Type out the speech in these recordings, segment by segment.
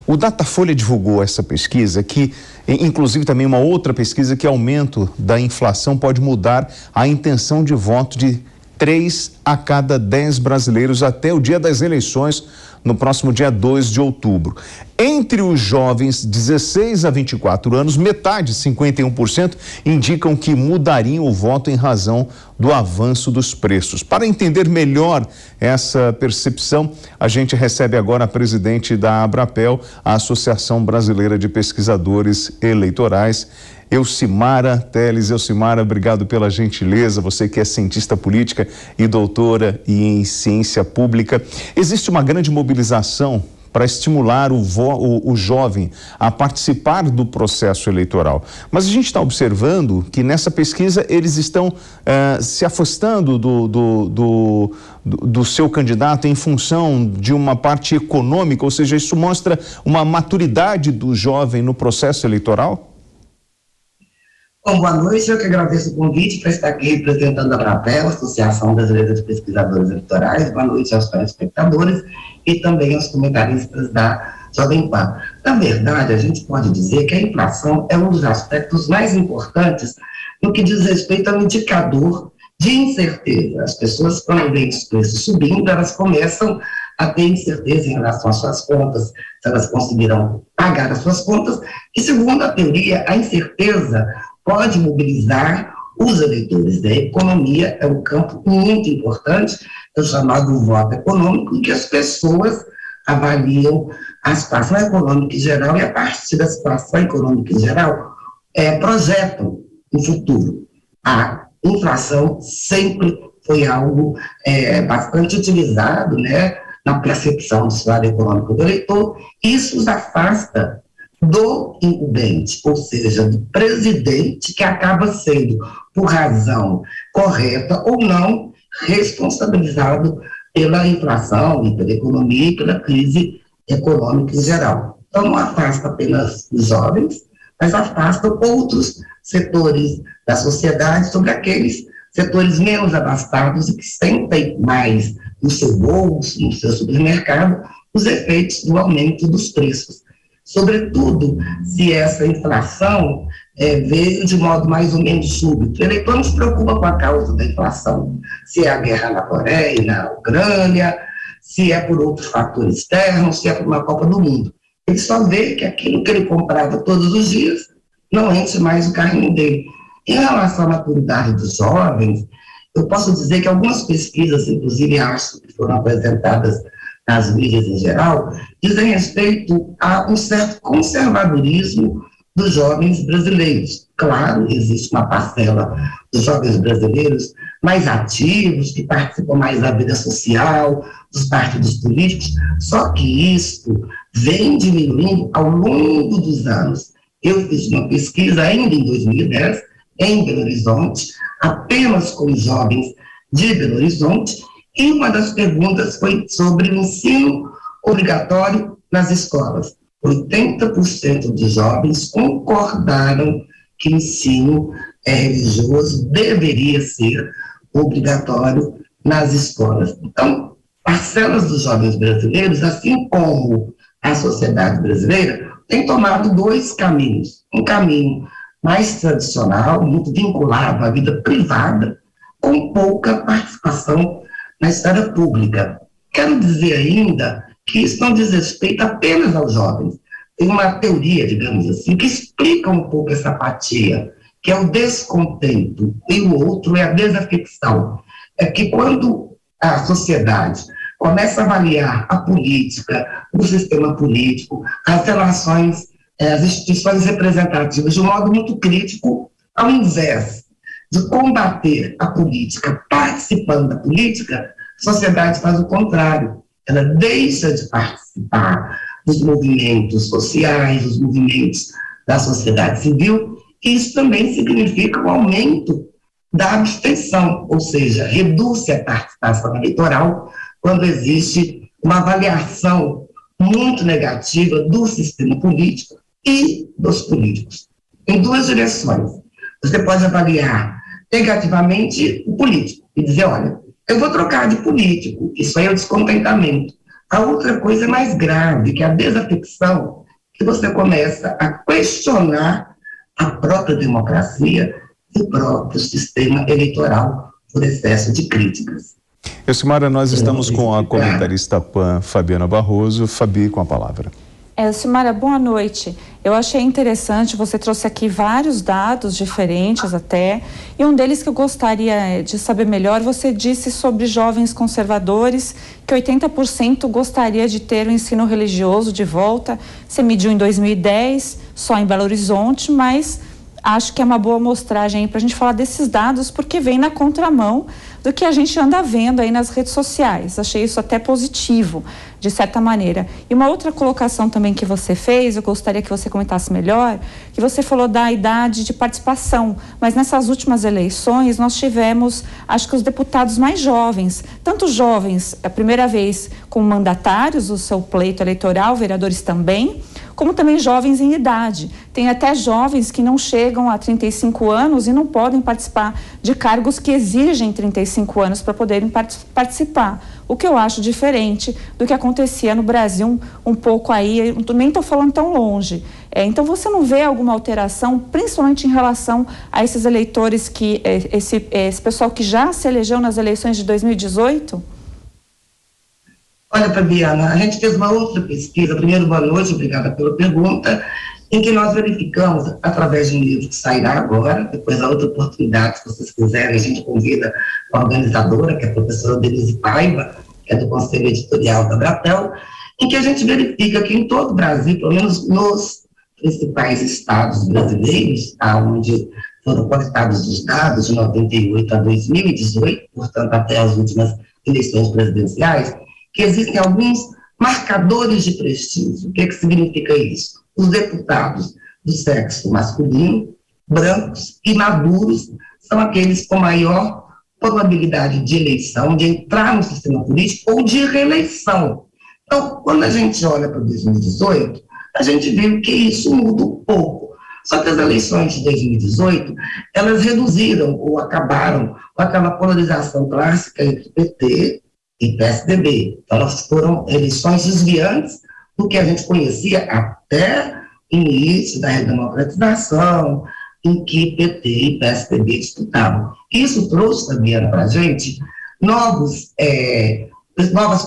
O Datafolha divulgou essa pesquisa que, inclusive também uma outra pesquisa, que aumento da inflação pode mudar a intenção de voto de 3 a cada 10 brasileiros até o dia das eleições, no próximo dia 2 de outubro. Entre os jovens 16 a 24 anos, metade, 51%, indicam que mudariam o voto em razão do avanço dos preços. Para entender melhor essa percepção, a gente recebe agora a presidente da Abrapel, a Associação Brasileira de Pesquisadores Eleitorais, Elcimara Teles. Elcimara, obrigado pela gentileza, você que é cientista política e doutora em ciência pública. Existe uma grande mobilização para estimular o jovem a participar do processo eleitoral. Mas a gente está observando que nessa pesquisa eles estão se afastando do seu candidato em função de uma parte econômica, ou seja, isso mostra uma maturidade do jovem no processo eleitoral? Bom, boa noite, eu que agradeço o convite para estar aqui representando a Abrapel, Associação Brasileira de Pesquisadores Eleitorais. Boa noite aos telespectadores e também aos comentaristas da Jovem Pan. Na verdade, a gente pode dizer que a inflação é um dos aspectos mais importantes no que diz respeito ao indicador de incerteza. As pessoas, quando veem os preços subindo, elas começam a ter incerteza em relação às suas contas, se elas conseguirão pagar as suas contas, e segundo a teoria, a incerteza pode mobilizar os eleitores. Da economia é um campo muito importante, é o chamado voto econômico, em que as pessoas avaliam a situação econômica em geral e, a partir da situação econômica em geral, projetam o futuro. A inflação sempre foi algo bastante utilizado, né, na percepção do cenário econômico do eleitor. Isso os afasta do incumbente, ou seja, do presidente, que acaba sendo, por razão correta ou não, responsabilizado pela inflação e pela economia e pela crise econômica em geral. Então, não afasta apenas os jovens, mas afasta outros setores da sociedade, sobre aqueles setores menos abastados e que sentem mais no seu bolso, no seu supermercado, os efeitos do aumento dos preços. Sobretudo, se essa inflação veio de modo mais ou menos súbito. O eleitor não se preocupa com a causa da inflação, se é a guerra na Coreia, na Ucrânia, se é por outros fatores externos, se é por uma Copa do Mundo. Ele só vê que aquilo que ele comprava todos os dias não enche mais o carrinho dele. Em relação à maturidade dos jovens, eu posso dizer que algumas pesquisas, inclusive acho que foram apresentadas nas mídias em geral, dizem respeito a um certo conservadorismo dos jovens brasileiros. Claro, existe uma parcela dos jovens brasileiros mais ativos, que participam mais da vida social, dos partidos políticos, só que isso vem diminuindo ao longo dos anos. Eu fiz uma pesquisa ainda em 2010, em Belo Horizonte, apenas com jovens de Belo Horizonte, e uma das perguntas foi sobre o ensino obrigatório nas escolas. 80% dos jovens concordaram que o ensino religioso deveria ser obrigatório nas escolas. Então, parcelas dos jovens brasileiros, assim como a sociedade brasileira, tem tomado dois caminhos. Um caminho mais tradicional, muito vinculado à vida privada, com pouca participação na esfera pública. Quero dizer ainda que isso não diz respeito apenas aos jovens. Tem uma teoria, digamos assim, que explica um pouco essa apatia, que é o descontento, e o outro é a desafecção. É que quando a sociedade começa a avaliar a política, o sistema político, as relações, as instituições representativas de um modo muito crítico, ao invés de combater a política participando da política, a sociedade faz o contrário. Ela deixa de participar dos movimentos sociais, dos movimentos da sociedade civil, e isso também significa um aumento da abstenção, ou seja, reduz a participação eleitoral quando existe uma avaliação muito negativa do sistema político e dos políticos, em duas direções. Você pode avaliar negativamente o político e dizer, olha, eu vou trocar de político, isso aí é o descontentamento. A outra coisa é mais grave, que é a desafecção, que você começa a questionar a própria democracia e o próprio sistema eleitoral por excesso de críticas. Elcimara, nós estamos com a comentarista PAN, Fabiana Barroso. Fabi, com a palavra. Elcimara, boa noite. Eu achei interessante, você trouxe aqui vários dados diferentes até, e um deles que eu gostaria de saber melhor, você disse sobre jovens conservadores, que 80% gostaria de ter o ensino religioso de volta. Você mediu em 2010, só em Belo Horizonte, mas acho que é uma boa amostragem para a gente falar desses dados, porque vem na contramão do que a gente anda vendo aí nas redes sociais. Achei isso até positivo, de certa maneira. E uma outra colocação também que você fez, eu gostaria que você comentasse melhor, que você falou da idade de participação, mas nessas últimas eleições nós tivemos, acho que os deputados mais jovens, tanto jovens, a primeira vez como mandatários do seu pleito eleitoral, vereadores também, como também jovens em idade. Tem até jovens que não chegam a 35 anos e não podem participar de cargos que exigem 35 anos para poderem participar. O que eu acho diferente do que acontecia no Brasil um pouco aí, nem estou falando tão longe. Então você não vê alguma alteração, principalmente em relação a esses eleitores, esse pessoal que já se elegeu nas eleições de 2018? Olha, Fabiana, a gente fez uma outra pesquisa, primeiro, boa noite, obrigada pela pergunta, em que nós verificamos, através de um livro que sairá agora, depois da outra oportunidade, se vocês quiserem, a gente convida a organizadora, que é a professora Denise Paiva, que é do Conselho Editorial da Abratel, em que a gente verifica que em todo o Brasil, pelo menos nos principais estados brasileiros, onde foram coletados os dados de 98 a 2018, portanto, até as últimas eleições presidenciais, que existem alguns marcadores de prestígio. O que significa isso? Os deputados do sexo masculino, brancos e maduros, são aqueles com maior probabilidade de eleição, de entrar no sistema político ou de reeleição. Então, quando a gente olha para 2018, a gente vê que isso muda um pouco. Só que as eleições de 2018, elas reduziram ou acabaram com aquela polarização clássica entre PT e PSDB. Então, elas foram eleições desviantes do que a gente conhecia até o início da redemocratização, em que PT e PSDB disputavam. Isso trouxe também para a gente novas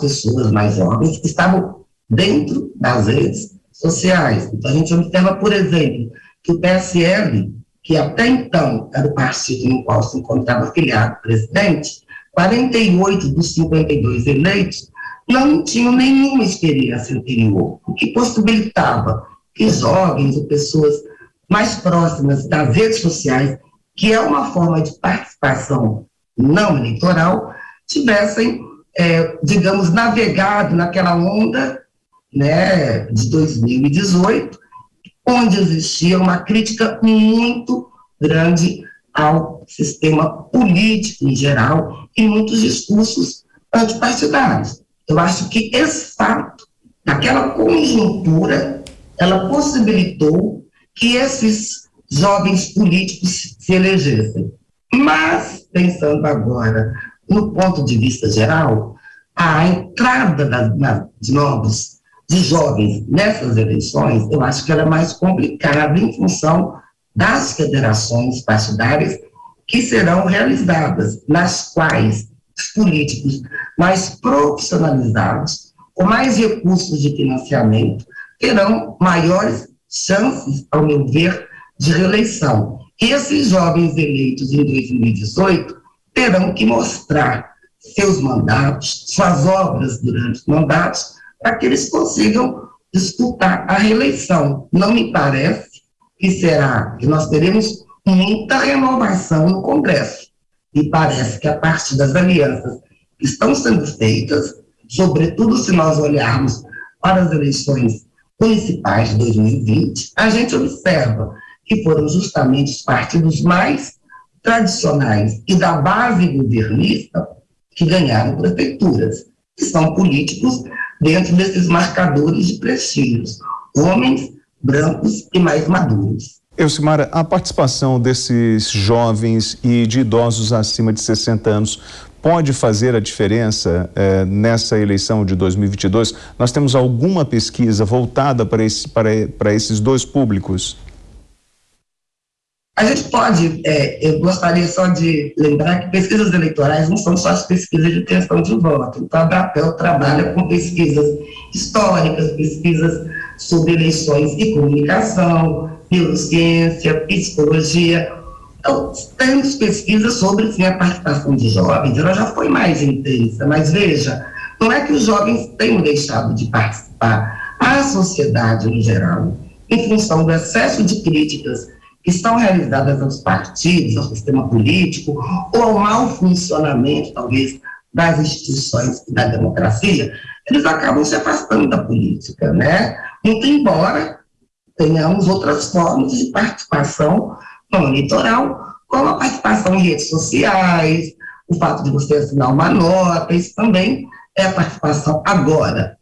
pessoas mais jovens que estavam dentro das redes sociais. Então, a gente observa, por exemplo, que o PSL, que até então era o partido no qual se encontrava afiliado o presidente, 48 dos 52 eleitos não tinham nenhuma experiência anterior, o que possibilitava que jovens ou pessoas mais próximas das redes sociais, que é uma forma de participação não eleitoral, tivessem, digamos, navegado naquela onda, né, de 2018, onde existia uma crítica muito grande ao sistema político em geral e muitos discursos antipartidários. Eu acho que esse fato, naquela conjuntura, ela possibilitou que esses jovens políticos se elegessem. Mas, pensando agora no ponto de vista geral, a entrada de jovens nessas eleições, eu acho que ela é mais complicada em função das federações partidárias que serão realizadas, nas quais os políticos mais profissionalizados, com mais recursos de financiamento, terão maiores chances, ao meu ver, de reeleição. E esses jovens eleitos em 2018 terão que mostrar seus mandatos, suas obras durante os mandatos, para que eles consigam disputar a reeleição. Não me parece que nós teremos muita renovação no Congresso. E parece que a partir das alianças que estão sendo feitas, sobretudo se nós olharmos para as eleições municipais de 2020, a gente observa que foram justamente os partidos mais tradicionais e da base governista que ganharam prefeituras, que são políticos dentro desses marcadores de prestígios, homens brancos e mais maduros. Elcimara, a participação desses jovens e de idosos acima de 60 anos pode fazer a diferença nessa eleição de 2022? Nós temos alguma pesquisa voltada para esses dois públicos? A gente pode, eu gostaria só de lembrar que pesquisas eleitorais não são só as pesquisas de intenção de voto. Então, a Abrapel trabalha com pesquisas históricas, pesquisas sobre eleições e comunicação, neurociência, psicologia. Então, temos pesquisas sobre, sim, a participação de jovens, ela já foi mais intensa, mas veja, não é que os jovens tenham deixado de participar, a sociedade no geral, em função do excesso de críticas que são realizadas aos partidos, ao sistema político, ou ao mau funcionamento, talvez, das instituições e da democracia, eles acabam se afastando da política, né? Muito embora tenhamos outras formas de participação no eleitoral, como a participação em redes sociais, o fato de você assinar uma nota, isso também é a participação agora.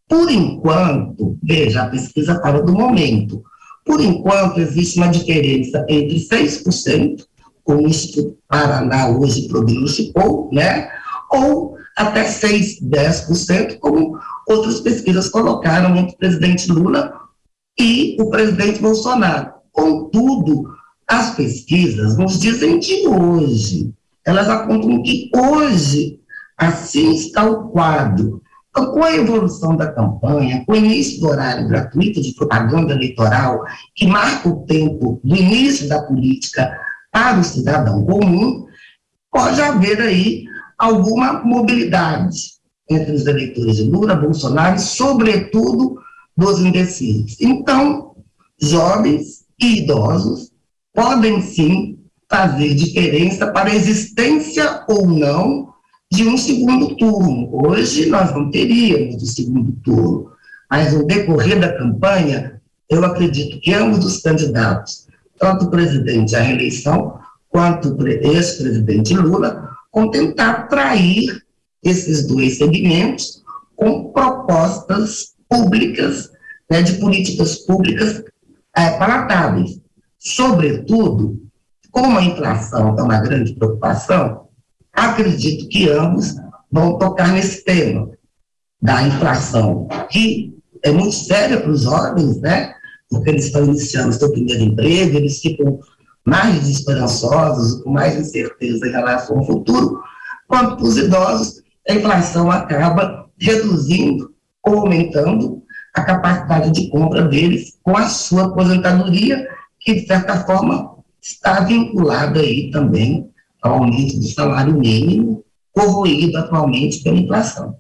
Por enquanto, veja, a pesquisa fala do momento. Por enquanto, existe uma diferença entre 6%, como o Instituto Paraná hoje prognosticou, né? Ou até 10%, como outras pesquisas colocaram entre o presidente Lula e o presidente Bolsonaro. Contudo, as pesquisas nos dizem de hoje, elas apontam que hoje assim está o quadro. Então, com a evolução da campanha, com o início do horário gratuito de propaganda eleitoral, que marca o tempo do início da política para o cidadão comum, pode haver aí alguma mobilidade entre os eleitores de Lula, Bolsonaro e, sobretudo, dos indecisos. Então, jovens e idosos podem, sim, fazer diferença para a existência ou não de um segundo turno. Hoje nós não teríamos o segundo turno, mas no decorrer da campanha, eu acredito que ambos os candidatos, tanto o presidente à reeleição, quanto o ex-presidente Lula, vão tentar atrair esses dois segmentos com propostas públicas, né, de políticas públicas palatáveis. Sobretudo, como a inflação é uma grande preocupação, acredito que ambos vão tocar nesse tema da inflação, que é muito séria para os jovens, né? Porque eles estão iniciando seu primeiro emprego, eles ficam mais desesperançosos, com mais incerteza em relação ao futuro, quanto para os idosos, a inflação acaba reduzindo ou aumentando a capacidade de compra deles com a sua aposentadoria, que, de certa forma, está vinculada aí também ao aumento do salário mínimo, corroído atualmente pela inflação.